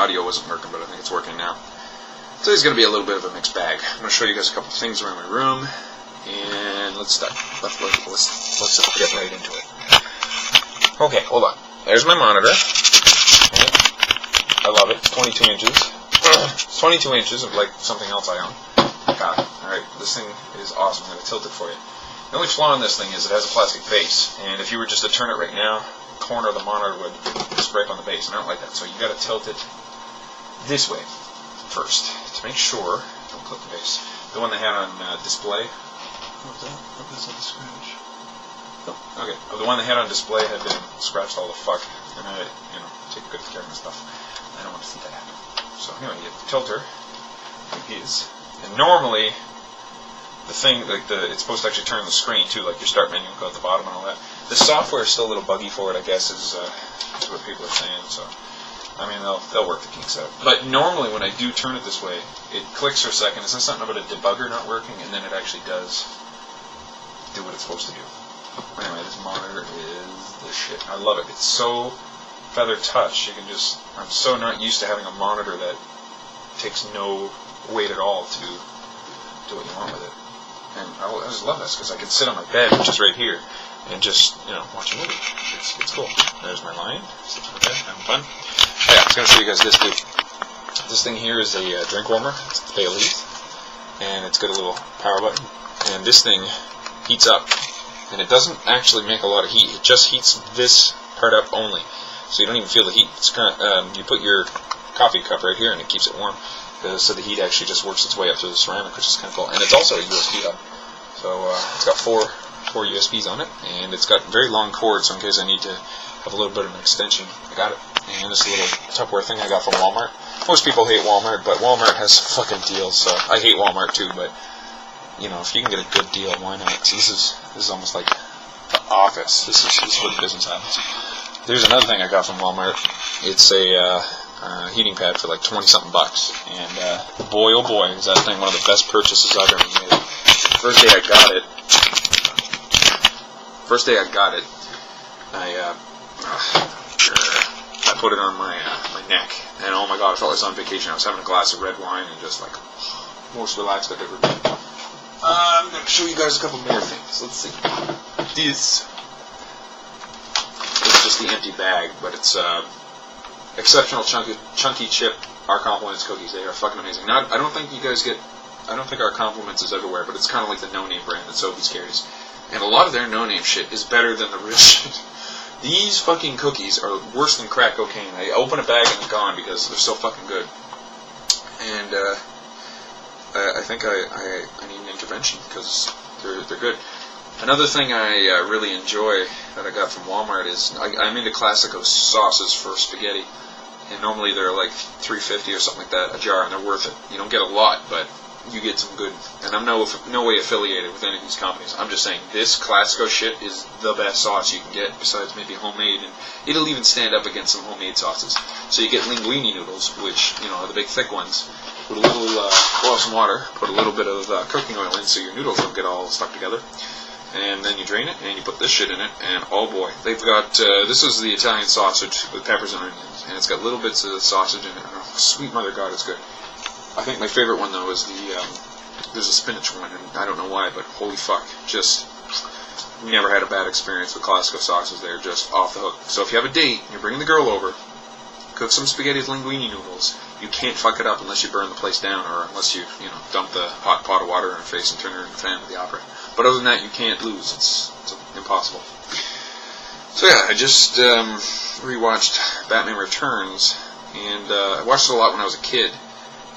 audio wasn't working, but I think it's working now. So it's going to be a little bit of a mixed bag. I'm going to show you guys a couple things around my room, and let's start. Let's get right into it. Okay, hold on. There's my monitor. I love it. It's 22 inches. It's 22 inches of like something else I own. God. Alright, this thing is awesome. I'm going to tilt it for you. The only flaw in this thing is it has a plastic base, and if you were just to turn it right now, the corner of the monitor would just break on the base, and I don't like that. So you got to tilt it this way first to make sure. Don't clip the base. The one they had on display. What was that? What was that? Scratch. Oh, okay. The one they had on display had been scratched all the fuck, and I, take good care of my stuff. I don't want to see that happen. So anyway, you have the tilter, like these, and normally the thing, it's supposed to actually turn the screen too, like your start menu go at the bottom and all that. The software is still a little buggy for it, I guess, is what people are saying. So, I mean, they'll work the kinks out. But normally, when I do turn it this way, it clicks for a second. It's not something about a debugger not working, and then it actually does do what it's supposed to do. Anyway, this monitor is the shit. I love it. It's so feather touch. You can just. I'm so not used to having a monitor that takes no weight at all to do what you want with it. And I just love this because I can sit on my bed, which is right here, and just, watch a movie. It's cool. There's my line. Sit on my bed, having fun. Oh, yeah, I was going to show you guys this too. This thing here is a drink warmer. It's the Bailey's, and it's got a little power button. And this thing heats up, and it doesn't actually make a lot of heat. It just heats this part up only, so you don't even feel the heat. It's kind of, you put your coffee cup right here, and it keeps it warm. So the heat actually just works its way up through the ceramic, which is kind of cool. And it's also a USB hub. So it's got four USBs on it, and it's got very long cords, so in case I need to have a little bit of an extension, I got it. And this little Tupperware thing I got from Walmart. Most people hate Walmart, but Walmart has fucking deals, so I hate Walmart too, but, if you can get a good deal, why not? So this is almost like the office. This is where the business happens. There's another thing I got from Walmart. It's a heating pad for like 20-something bucks, and boy oh boy is that thing one of the best purchases I've ever made. First day I got it, I put it on my neck, and oh my god, I felt like I was on vacation. I was having a glass of red wine and just like most relaxed I've ever been. I'm going to show you guys a couple more things. Let's see. This is just the empty bag, but it's exceptional chunky chip Our Compliments cookies. They are fucking amazing. I don't think Our Compliments is everywhere, but it's kind of like the no-name brand that Sobeys carries. And a lot of their no-name shit is better than the real shit. These fucking cookies are worse than crack cocaine. I open a bag and it's gone because they're so fucking good. And I think I need an intervention because they're good. Another thing I really enjoy that I got from Walmart is I'm into Classico sauces for spaghetti, and normally they're like $3.50 or something like that a jar, and they're worth it. You don't get a lot, but you get some good. And I'm no way affiliated with any of these companies. I'm just saying this Classico shit is the best sauce you can get, besides maybe homemade, and it'll even stand up against some homemade sauces. So you get linguine noodles, which are the big thick ones. Put a little boil some water, put a little bit of cooking oil in, so your noodles don't get all stuck together. And then you drain it, and you put this shit in it, and oh boy, they've got, this is the Italian sausage with peppers and onions, and it's got little bits of sausage in it, and oh, sweet mother God, it's good. I think my favorite one, though, is there's a spinach one, and I don't know why, but holy fuck, just, never had a bad experience with Classico sauces. They're just off the hook. So if you have a date, and you're bringing the girl over, cook some spaghetti with linguine noodles. You can't fuck it up unless you burn the place down, or unless you dump the hot pot of water in her face and turn her into Phantom of the Opera. But other than that, you can't lose. It's impossible. So yeah, I just rewatched Batman Returns, and I watched it a lot when I was a kid.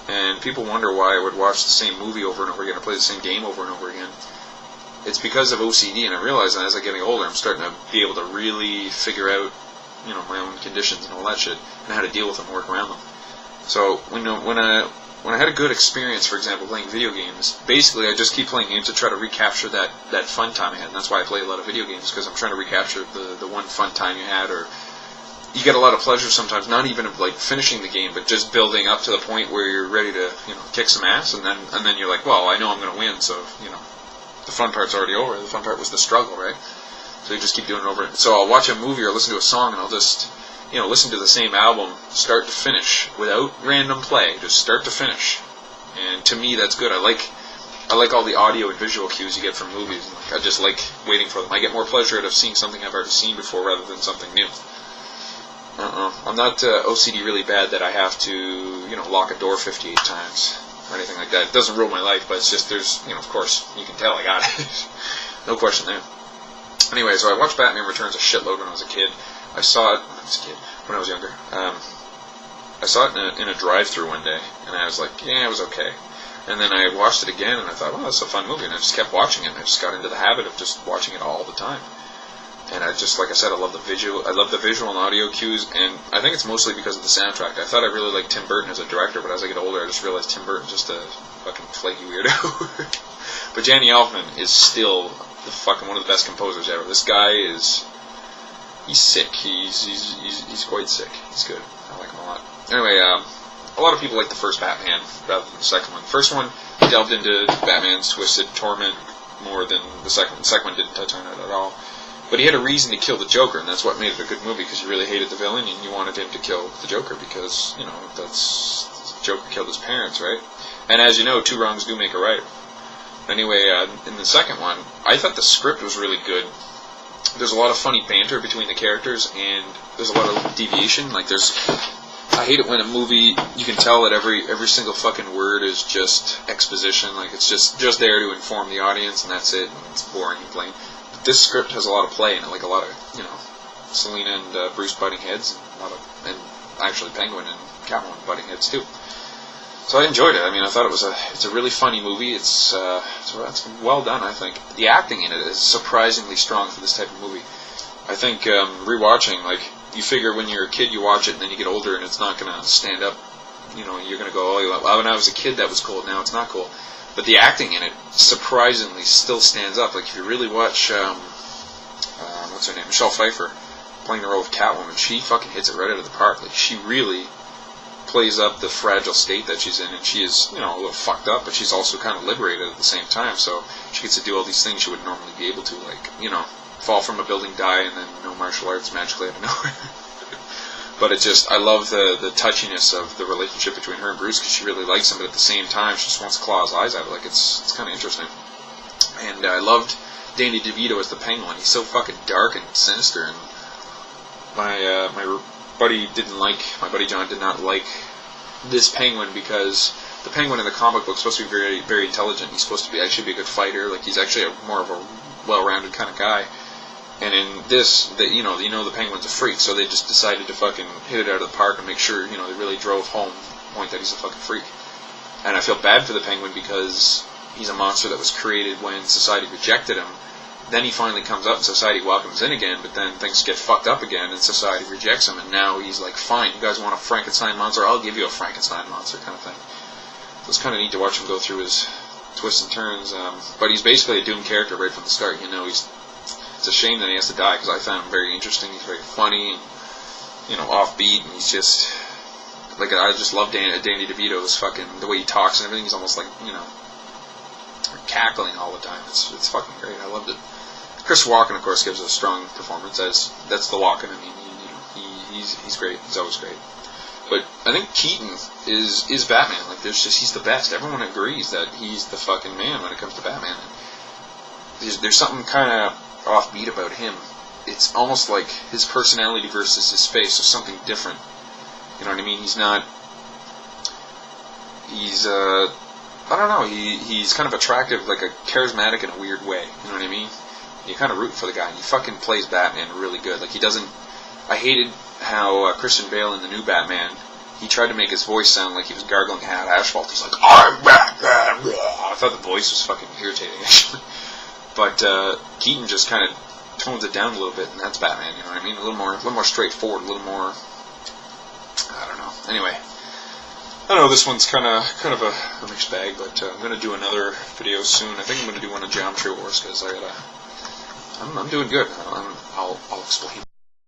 And people wonder why I would watch the same movie over and over again, or play the same game over and over again. It's because of OCD, and I realize that as I'm getting older, I'm starting to be able to really figure out, my own conditions and all that shit, and how to deal with them, work around them. So when I had a good experience, for example, playing video games, basically I just keep playing games to try to recapture that fun time I had, and that's why I play a lot of video games, because I'm trying to recapture the one fun time you had, or you get a lot of pleasure sometimes, not even of like finishing the game, but just building up to the point where you're ready to, kick some ass, and then you're like, well, I know I'm going to win, so, the fun part's already over. The fun part was the struggle, right? So you just keep doing it over. So I'll watch a movie or listen to a song, and I'll just, listen to the same album start to finish without random play, just start to finish. And to me, that's good. I like all the audio and visual cues you get from movies. I just like waiting for them. I get more pleasure out of seeing something I've already seen before rather than something new. I'm not OCD really bad that I have to, lock a door 58 times or anything like that. It doesn't rule my life, but it's just there's, of course, you can tell I got it. No question there. Anyway, so I watched Batman Returns a shitload when I was a kid. I saw it when I was younger. I saw it in a drive-through one day, and I was like, yeah, it was okay. And then I watched it again, and I thought, well, that's a fun movie, and I just kept watching it, and I just got into the habit of just watching it all the time. And I just, like I said, I love the visual and audio cues, and I think it's mostly because of the soundtrack. I thought I really liked Tim Burton as a director, but as I get older, I just realized Tim Burton's just a fucking flaky weirdo. But Danny Elfman is still one of the best composers ever. This guy he's sick. He's quite sick. He's good. I like him a lot. Anyway, a lot of people like the first Batman rather than the second one. The first one delved into Batman's twisted torment more than the second one. The second one didn't touch on it at all. But he had a reason to kill the Joker, and that's what made it a good movie, because you really hated the villain, and you wanted him to kill the Joker, because, that's Joker killed his parents, right? And as you know, two wrongs do make a right. Anyway, in the second one, I thought the script was really good. There's a lot of funny banter between the characters, and there's a lot of deviation. I hate it when a movie, you can tell that every single fucking word is just exposition, like it's just there to inform the audience, and that's it, and it's boring and plain. But this script has a lot of play in it, like a lot of, Selina and Bruce butting heads, and actually Penguin and Catwoman butting heads too. So I enjoyed it. I mean, I thought it's a really funny movie. It's well done, I think. The acting in it is surprisingly strong for this type of movie. I think rewatching, you figure when you're a kid you watch it and then you get older and it's not going to stand up. You're going to go, oh, when I was a kid that was cool, now it's not cool. But the acting in it surprisingly still stands up. If you really watch, what's her name, Michelle Pfeiffer, playing the role of Catwoman, she fucking hits it right out of the park. She really plays up the fragile state that she's in, and she is, a little fucked up, but she's also kind of liberated at the same time, so she gets to do all these things she wouldn't normally be able to, fall from a building, die, and then no martial arts magically out of nowhere. But I love the touchiness of the relationship between her and Bruce, because she really likes him, but at the same time, she just wants to claw his eyes out. It's kind of interesting. And I loved Danny DeVito as the Penguin. He's so fucking dark and sinister, and my buddy John did not like this Penguin, because the Penguin in the comic book is supposed to be very, very intelligent. He's supposed to be actually be a good fighter. He's actually more of a well-rounded kind of guy. And in this, the Penguin's a freak, so they just decided to fucking hit it out of the park and make sure, they really drove home the point that he's a fucking freak. And I feel bad for the Penguin, because he's a monster that was created when society rejected him. Then he finally comes up and society welcomes in again, but then things get fucked up again and society rejects him, and now he's like, fine, you guys want a Frankenstein monster? I'll give you a Frankenstein monster kind of thing. So it's kind of neat to watch him go through his twists and turns, but he's basically a doomed character right from the start. It's a shame that he has to die, because I found him very interesting. He's very funny and, offbeat, and he's just, I just love Danny DeVito's fucking, the way he talks and everything. He's almost cackling all the time. It's fucking great. I loved it. Chris Walken, of course, gives a strong performance. That's the Walken. I mean, he's great. He's always great. But I think Keaton is Batman. He's the best. Everyone agrees that he's the fucking man when it comes to Batman. There's something kind of offbeat about him. It's almost like his personality versus his face, or something different. You know what I mean? I don't know, he's kind of attractive, charismatic in a weird way, you know what I mean? You kind of root for the guy, and he fucking plays Batman really good. I hated how Christian Bale in the new Batman, he tried to make his voice sound like he was gargling hot asphalt. He's like, I'm Batman! I thought the voice was fucking irritating, actually. But Keaton just kind of tones it down a little bit, and that's Batman, you know what I mean? A little more straightforward, a little more, I don't know. Anyway, I don't know, this one's kind of a mixed bag, but I'm going to do another video soon. I think I'm going to do one on Geometry Wars, because I'm doing good. I'll explain.